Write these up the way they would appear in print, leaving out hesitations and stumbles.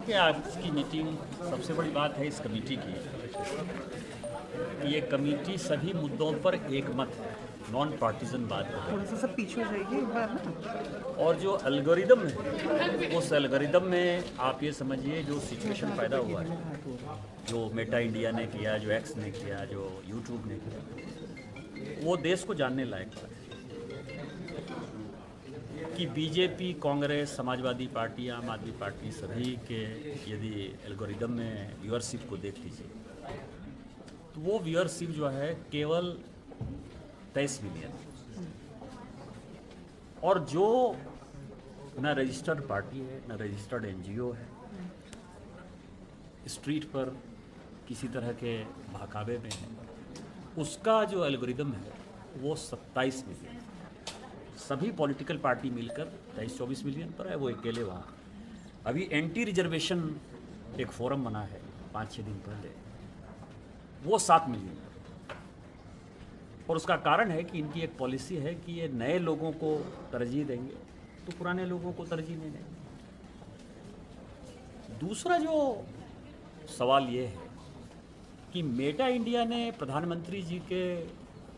देखिए, आज की मीटिंग सबसे बड़ी बात है इस कमेटी की कि ये कमेटी सभी मुद्दों पर एक मत है, नॉन पार्टीजन बात है। थोड़ा सा सब पीछे हो जाएगी एक बार ना। और जो एल्गोरिदम है उस एल्गोरिदम में आप ये समझिए जो सिचुएशन पैदा हुआ है, जो मेटा इंडिया ने किया, जो एक्स ने किया, जो यूट्यूब ने किया, वो देश को जानने लायक बात है कि बीजेपी, कांग्रेस, समाजवादी पार्टी, आम आदमी पार्टी सभी के यदि एल्गोरिदम में व्यूअरशिप को देख लीजिए तो वो व्यूअरशिप जो है केवल 23 मिलियन, और जो न रजिस्टर्ड पार्टी है न रजिस्टर्ड एनजीओ है, स्ट्रीट पर किसी तरह के बहकावे में है, उसका जो एल्गोरिदम है वो 27 मिलियन। सभी पॉलिटिकल पार्टी मिलकर 23-24 मिलियन पर है, वो अकेले वहाँ। अभी एंटी रिजर्वेशन एक फोरम बना है 5-6 दिन पहले, वो 7 मिलियन। और उसका कारण है कि इनकी एक पॉलिसी है कि ये नए लोगों को तरजीह देंगे तो पुराने लोगों को तरजीह नहीं देंगे। दूसरा जो सवाल ये है कि मेटा इंडिया ने प्रधानमंत्री जी के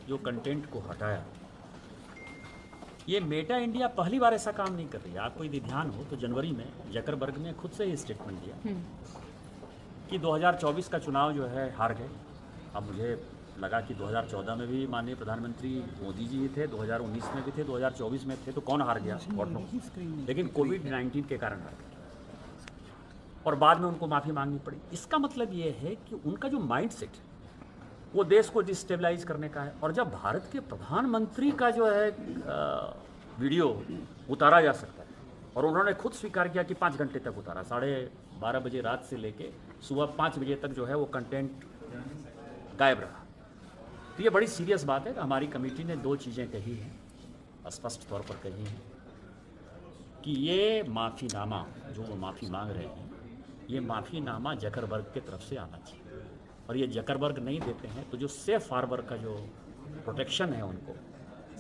जो कंटेंट को हटाया, ये मेटा इंडिया पहली बार ऐसा काम नहीं कर रही है। आपको यदि ध्यान हो तो जनवरी में जकरबर्ग ने खुद से ही स्टेटमेंट दिया कि 2024 का चुनाव जो है हार गए। अब मुझे लगा कि 2014 में भी माननीय प्रधानमंत्री मोदी जी थे, 2019 में भी थे, 2024 में थे, तो कौन हार गया? God no. लेकिन कोविड-19 के कारण हार गया और बाद में उनको माफ़ी मांगनी पड़ी। इसका मतलब ये है कि उनका जो माइंड सेट है वो देश को डिस्टेबलाइज करने का है। और जब भारत के प्रधानमंत्री का जो है वीडियो उतारा जा सकता है, और उन्होंने खुद स्वीकार किया कि 5 घंटे तक उतारा, 12:30 बजे रात से लेके सुबह 5 बजे तक जो है वो कंटेंट गायब रहा, तो ये बड़ी सीरियस बात है। हमारी कमेटी ने 2 चीज़ें कही हैं, स्पष्ट तौर पर कही हैं कि ये माफ़ीनामा जो वो माफ़ी मांग रहे हैं, ये माफ़ीनामा जकरबर्ग की तरफ से आना चाहिए, और ये जकरबर्ग नहीं देते हैं तो जो सेफ हार्बर का जो प्रोटेक्शन है उनको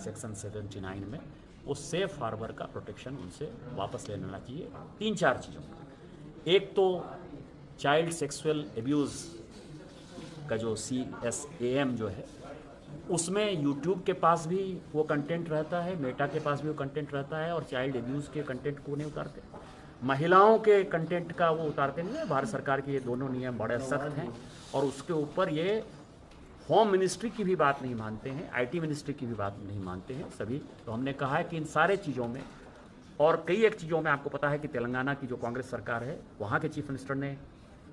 सेक्शन 79 में, वो सेफ हार्बर का प्रोटेक्शन उनसे वापस ले लेना चाहिए 3-4 चीज़ों का। एक तो चाइल्ड सेक्सुअल एब्यूज़ का जो CSAM जो है, उसमें यूट्यूब के पास भी वो कंटेंट रहता है, मेटा के पास भी वो कंटेंट रहता है, और चाइल्ड एब्यूज़ के कंटेंट को नहीं उतारते। महिलाओं के कंटेंट का वो उतारते नहीं है। भारत सरकार के ये दोनों नियम बड़े सख्त हैं, और उसके ऊपर ये होम मिनिस्ट्री की भी बात नहीं मानते हैं, IT मिनिस्ट्री की भी बात नहीं मानते हैं सभी। तो हमने कहा है कि इन सारे चीज़ों में और कई एक चीज़ों में, आपको पता है कि तेलंगाना की जो कांग्रेस सरकार है, वहाँ के चीफ मिनिस्टर ने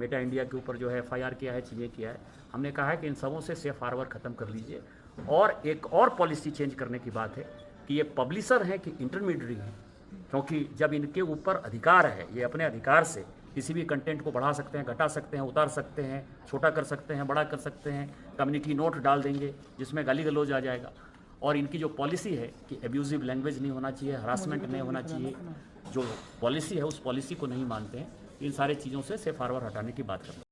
मेटा इंडिया के ऊपर जो है FIR किया है, चीज़ें किया है। हमने कहा है कि इन सबों से सेफ हार्बर ख़त्म कर लीजिए, और एक और पॉलिसी चेंज करने की बात है कि ये पब्लिशर हैं कि इंटरमीडियरी हैं, क्योंकि जब इनके ऊपर अधिकार है, ये अपने अधिकार से किसी भी कंटेंट को बढ़ा सकते हैं, घटा सकते हैं, उतार सकते हैं, छोटा कर सकते हैं, बड़ा कर सकते हैं, कम्युनिटी नोट डाल देंगे जिसमें गाली गलौज आ जाएगा। और इनकी जो पॉलिसी है कि एब्यूजिव लैंग्वेज नहीं होना चाहिए, हरासमेंट नहीं होना चाहिए, जो पॉलिसी है उस पॉलिसी को नहीं मानते हैं। इन सारे चीज़ों से सेफ हार्बर हटाने की बात करते हैं।